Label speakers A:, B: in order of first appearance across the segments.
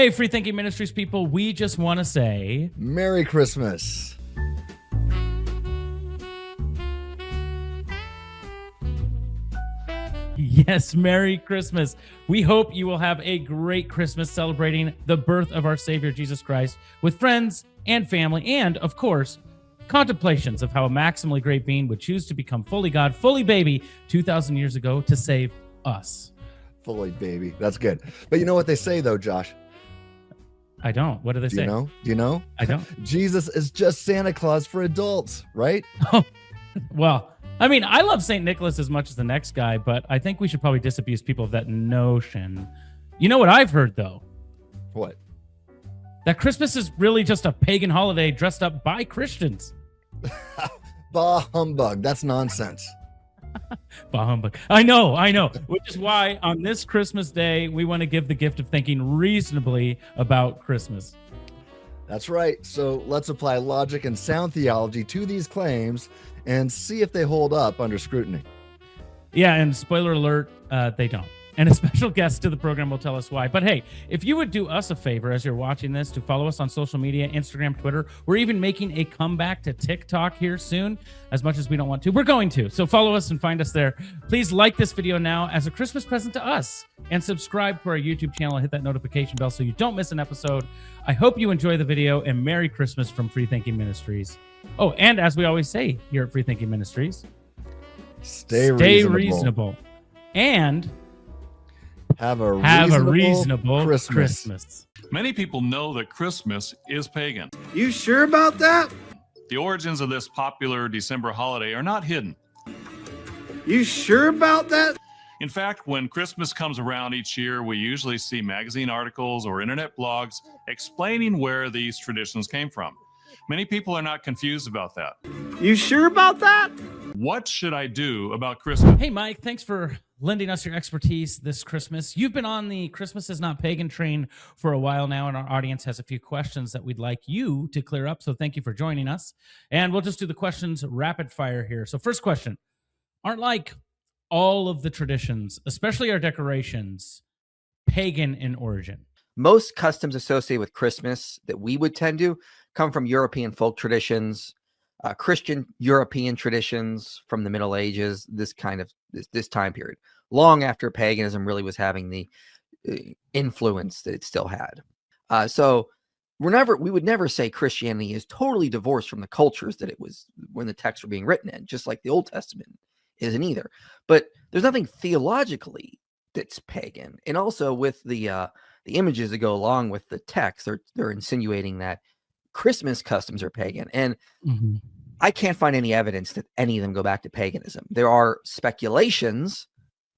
A: Hey, Freethinking Ministries people, we just want to say
B: Merry Christmas.
A: Yes, Merry Christmas. We hope you will have a great Christmas celebrating the birth of our Savior, Jesus Christ, with friends and family, and, of course, contemplations of how a maximally great being would choose to become fully God, fully baby 2,000 years ago to save us.
B: Fully baby. That's good. But you know what they say, though, Josh?
A: I don't. What do they say?
B: Do you know?
A: I don't.
B: Jesus is just Santa Claus for adults, right?
A: Oh, well, I mean, I love St. Nicholas as much as the next guy, but I think we should probably disabuse people of that notion. You know what I've heard, though?
B: What?
A: That Christmas is really just a pagan holiday dressed up by Christians.
B: Bah humbug. That's nonsense.
A: Bah humbug. I know. Which is why on this Christmas day, we want to give the gift of thinking reasonably about Christmas.
B: That's right. So let's apply logic and sound theology to these claims and see if they hold up under scrutiny.
A: Yeah, and spoiler alert, they don't. And a special guest to the program will tell us why. But hey, if you would do us a favor as you're watching this to follow us on social media, Instagram, Twitter, we're even making a comeback to TikTok here soon, as much as we don't want to. We're going to. So follow us and find us there. Please like this video now as a Christmas present to us and subscribe to our YouTube channel and hit that notification bell so you don't miss an episode. I hope you enjoy the video and Merry Christmas from Freethinking Ministries. Oh, and as we always say here at Freethinking Ministries,
B: stay
A: reasonable. And
B: have a reasonable Christmas.
C: Many people know that Christmas is pagan.
D: You sure about that?
C: The origins of this popular December holiday are not hidden.
D: You sure about that?
C: In fact, when Christmas comes around each year, we usually see magazine articles or internet blogs explaining where these traditions came from. Many people are not confused about that.
D: You sure about that?
C: What should I do about Christmas?
A: Hey, Mike, thanks for lending us your expertise this Christmas. You've been on the Christmas is Not Pagan train for a while now, and our audience has a few questions that we'd like you to clear up. So thank you for joining us. And we'll just do the questions rapid fire here. So first question, aren't like all of the traditions, especially our decorations, pagan in origin?
E: Most customs associated with Christmas that we would tend to come from European folk traditions, Christian European traditions from the Middle Ages, this time period, long after paganism really was having the influence that it still had. So we would never say Christianity is totally divorced from the cultures that it was when the texts were being written in, just like the Old Testament isn't either. But there's nothing theologically that's pagan. And also with the images that go along with the text, they're insinuating that Christmas customs are pagan. And I can't find any evidence that any of them go back to paganism. There are speculations,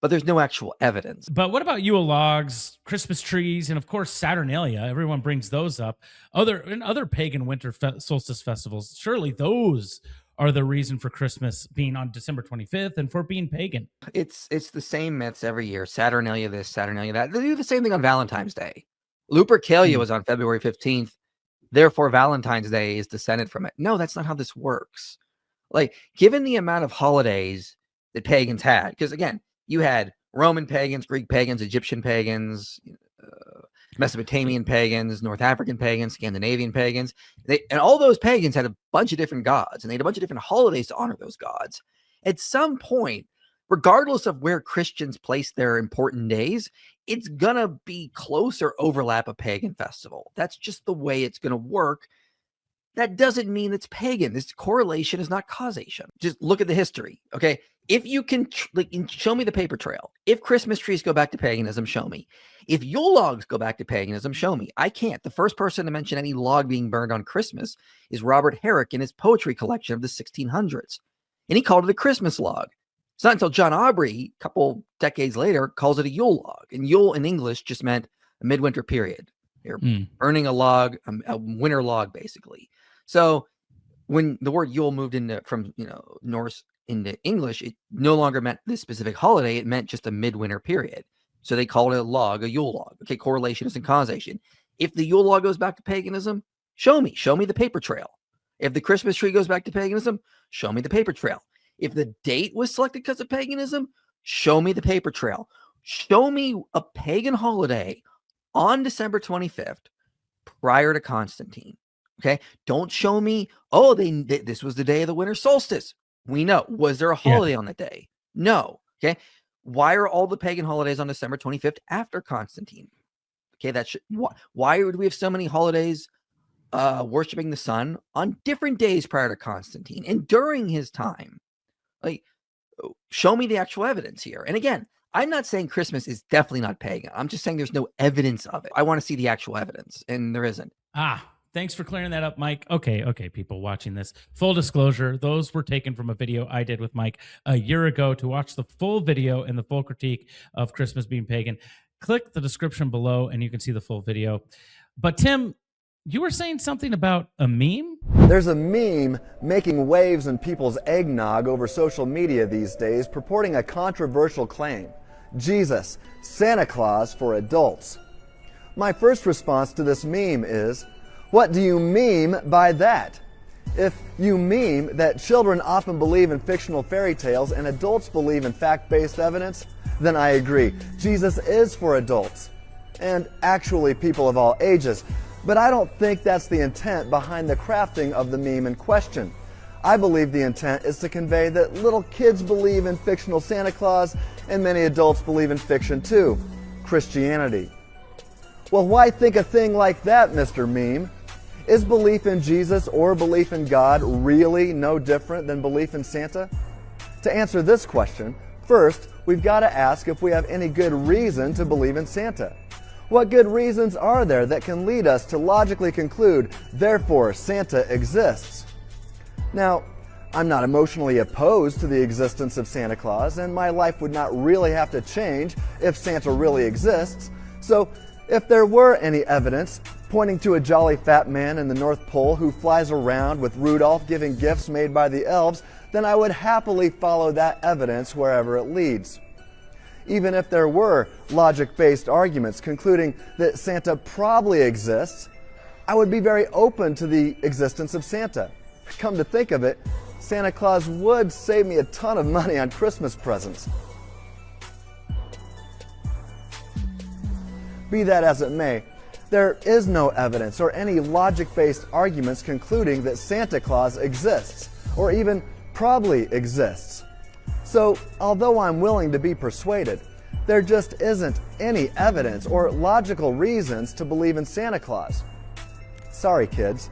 E: but there's no actual evidence.
A: But what about Yule logs, Christmas trees, and of course Saturnalia? Everyone brings those up. Other pagan winter solstice festivals, surely those are the reason for Christmas being on December 25th and for being pagan.
E: It's the same myths every year. Saturnalia this, Saturnalia that. They do the same thing on Valentine's Day. Lupercalia was on February 15th. Therefore, Valentine's Day is descended from it. No, that's not how this works. Like, given the amount of holidays that pagans had, because again, you had Roman pagans, Greek pagans, Egyptian pagans, Mesopotamian pagans, North African pagans, Scandinavian pagans, and all those pagans had a bunch of different gods, and they had a bunch of different holidays to honor those gods. At some point, regardless of where Christians place their important days, it's going to be close or overlap a pagan festival. That's just the way it's going to work. That doesn't mean it's pagan. This correlation is not causation. Just look at the history, okay? If you can show me the paper trail. If Christmas trees go back to paganism, show me. If Yule logs go back to paganism, show me. I can't. The first person to mention any log being burned on Christmas is Robert Herrick in his poetry collection of the 1600s. And he called it a Christmas log. It's not until John Aubrey, a couple decades later, calls it a Yule log. And Yule in English just meant a midwinter period. You're burning a log, a winter log, basically. So when the word Yule moved from Norse into English, it no longer meant this specific holiday. It meant just a midwinter period. So they called it a log, a Yule log. Okay, correlation isn't causation. If the Yule log goes back to paganism, show me the paper trail. If the Christmas tree goes back to paganism, show me the paper trail. If the date was selected because of paganism, show me the paper trail. Show me a pagan holiday on December 25th, prior to Constantine. Okay, don't show me, oh, this was the day of the winter solstice. We know. Was there a holiday on that day? No. Okay, why are all the pagan holidays on December 25th after Constantine? Okay, why would we have so many holidays worshiping the sun on different days prior to Constantine and during his time? Like, show me the actual evidence here. And again, I'm not saying Christmas is definitely not pagan. I'm just saying there's no evidence of it. I want to see the actual evidence, and there isn't.
A: Thanks for clearing that up, Mike. Okay, people watching this. Full disclosure, those were taken from a video I did with Mike a year ago. To watch the full video and the full critique of Christmas being pagan, click the description below and you can see the full video. But Tim, you were saying something about a meme?
B: There's a meme making waves in people's eggnog over social media these days, purporting a controversial claim. Jesus, Santa Claus for adults. My first response to this meme is, what do you meme by that? If you meme that children often believe in fictional fairy tales and adults believe in fact-based evidence, then I agree. Jesus is for adults, and actually people of all ages. But I don't think that's the intent behind the crafting of the meme in question. I believe the intent is to convey that little kids believe in fictional Santa Claus and many adults believe in fiction too, Christianity. Well, why think a thing like that, Mr. Meme? Is belief in Jesus or belief in God really no different than belief in Santa? To answer this question, first, we've got to ask if we have any good reason to believe in Santa. What good reasons are there that can lead us to logically conclude, therefore, Santa exists? Now, I'm not emotionally opposed to the existence of Santa Claus, and my life would not really have to change if Santa really exists. So, if there were any evidence pointing to a jolly fat man in the North Pole who flies around with Rudolph giving gifts made by the elves, then I would happily follow that evidence wherever it leads. Even if there were logic-based arguments concluding that Santa probably exists, I would be very open to the existence of Santa. Come to think of it, Santa Claus would save me a ton of money on Christmas presents. Be that as it may, there is no evidence or any logic-based arguments concluding that Santa Claus exists, or even probably exists. So, although I'm willing to be persuaded, there just isn't any evidence or logical reasons to believe in Santa Claus. Sorry, kids.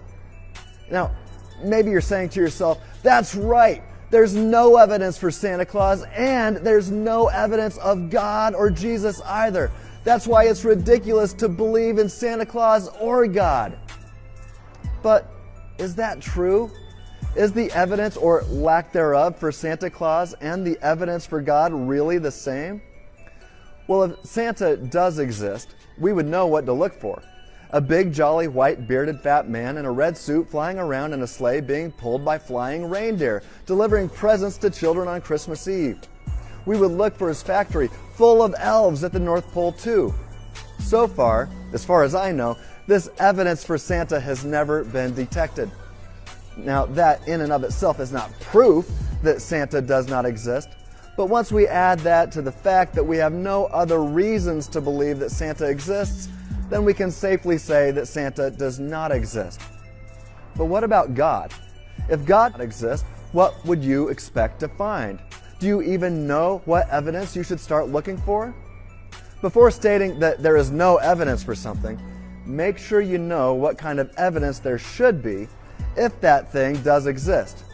B: Now, maybe you're saying to yourself, that's right, there's no evidence for Santa Claus, and there's no evidence of God or Jesus either. That's why it's ridiculous to believe in Santa Claus or God. But is that true? Is the evidence or lack thereof for Santa Claus and the evidence for God really the same? Well, if Santa does exist, we would know what to look for. A big, jolly, white, bearded, fat man in a red suit flying around in a sleigh being pulled by flying reindeer, delivering presents to children on Christmas Eve. We would look for his factory full of elves at the North Pole too. So far as I know, this evidence for Santa has never been detected. Now, that in and of itself is not proof that Santa does not exist, but once we add that to the fact that we have no other reasons to believe that Santa exists, then we can safely say that Santa does not exist. But what about God? If God exists, what would you expect to find? Do you even know what evidence you should start looking for? Before stating that there is no evidence for something, make sure you know what kind of evidence there should be if that thing does exist.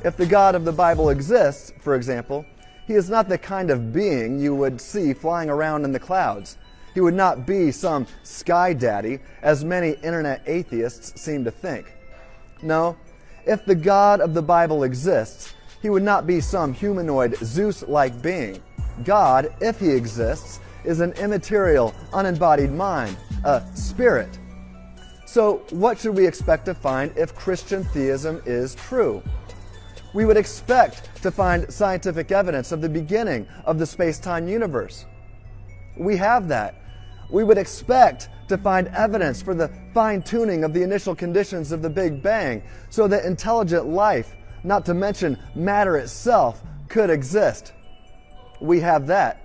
B: If the God of the Bible exists, for example, he is not the kind of being you would see flying around in the clouds. He would not be some sky daddy, as many internet atheists seem to think. No, if the God of the Bible exists, he would not be some humanoid Zeus-like being. God, if he exists, is an immaterial, unembodied mind, a spirit. So what should we expect to find if Christian theism is true? We would expect to find scientific evidence of the beginning of the space-time universe. We have that. We would expect to find evidence for the fine-tuning of the initial conditions of the Big Bang so that intelligent life, not to mention matter itself, could exist. We have that.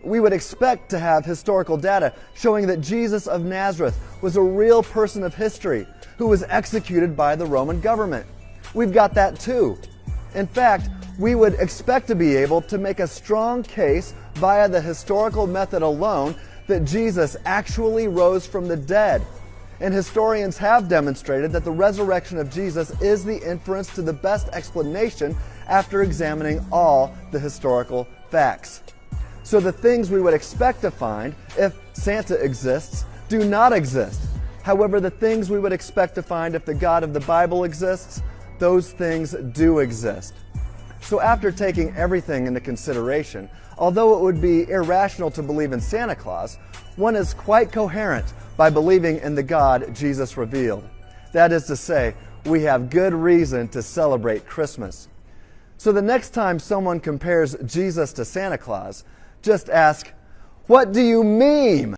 B: We would expect to have historical data showing that Jesus of Nazareth was a real person of history who was executed by the Roman government. We've got that too. In fact, we would expect to be able to make a strong case via the historical method alone that Jesus actually rose from the dead. And historians have demonstrated that the resurrection of Jesus is the inference to the best explanation after examining all the historical facts. So the things we would expect to find if Santa exists do not exist. However, the things we would expect to find if the God of the Bible exists, those things do exist. So after taking everything into consideration, although it would be irrational to believe in Santa Claus, one is quite coherent by believing in the God Jesus revealed. That is to say, we have good reason to celebrate Christmas. So the next time someone compares Jesus to Santa Claus, just ask, "What do you mean?"